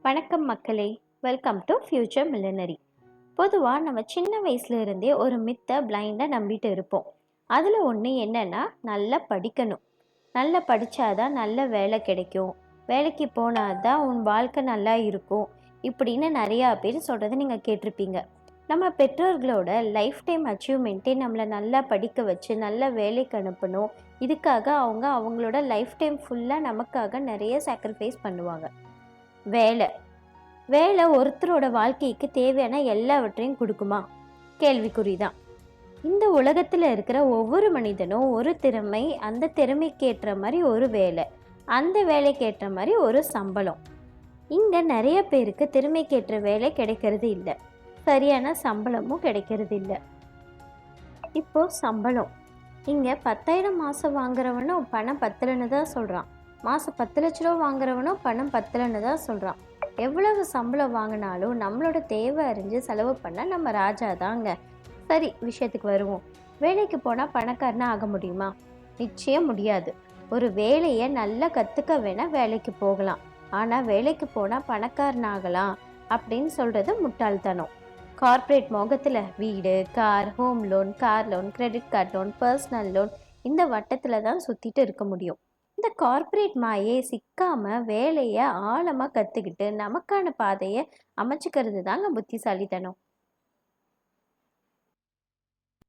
வணக்கம் மக்களே, welcome to future millionaire. பொதுவாக நம்ம சின்ன வயசுல இருந்தே ஒரு மித்தை பிளைண்டாக நம்பிட்டு இருப்போம். அதில் ஒன்று என்னன்னா, நல்லா படிக்கணும், நல்லா படித்தாதான் நல்ல வேலை கிடைக்கும், வேலைக்கு போனாதான் உன் வாழ்க்கை நல்லா இருக்கும், இப்படின்னு நிறையா பேர் சொல்கிறத நீங்கள் கேட்டிருப்பீங்க. நம்ம பெற்றோர்களோட லைஃப் டைம் அச்சீவ்மெண்ட்டே நம்மளை நல்லா படிக்க வச்சு நல்ல வேலைக்கு அனுப்பணும். இதுக்காக அவங்க அவங்களோட லைஃப் டைம் ஃபுல்லாக நமக்காக நிறைய சாக்ரிஃபைஸ் பண்ணுவாங்க. வேலை வேலை ஒருத்தரோட வாழ்க்கைக்கு தேவையான எல்லாவற்றையும் கொடுக்குமா? கேள்விக்குறிதான். இந்த உலகத்தில் இருக்கிற ஒவ்வொரு மனிதனும் ஒரு திறமை, அந்த திறமைக்கு ஏற்ற மாதிரி ஒரு வேலை, அந்த வேலைக்கு ஏற்ற மாதிரி ஒரு சம்பளம். இங்கே நிறைய பேருக்கு திறமைக்கேற்ற வேலை கிடைக்கிறது இல்லை, சரியான சம்பளமும் கிடைக்கிறது இல்லை. இப்போ சம்பளம், இங்கே 10,000 மாதம் வாங்குறவனும் பணம் பத்தலைன்னு தான் சொல்கிறான், மாதம் 10 லட்ச ரூபா வாங்குறவனும் பணம் பத்தலைன்னு தான் சொல்கிறான். எவ்வளவு சம்பளம் வாங்கினாலும் நம்மளோட தேவை அறிஞ்சு செலவு பண்ண நம்ம ராஜா தாங்க. சரி, விஷயத்துக்கு வருவோம். வேலைக்கு போனால் பணக்காரனா ஆக முடியுமா? நிச்சயம் முடியாது. ஒரு வேலையை நல்லா கற்றுக்க வேணால் வேலைக்கு போகலாம், ஆனால் வேலைக்கு போனால் பணக்காரனாகலாம் அப்படின்னு சொல்கிறது முட்டாள்தனம். கார்ப்பரேட் மோகத்தில் வீடு, car, home loan, car loan, credit card loan, personal loan, இந்த வட்டத்தில் தான் சுற்றிட்டு இருக்க முடியும். இந்த கார்ப்பரேட் மாயே சிக்காம வேலையை ஆழமாக கற்றுக்கிட்டு நமக்கான பாதையை அமைச்சுக்கிறது தாங்க புத்திசாலித்தனம்.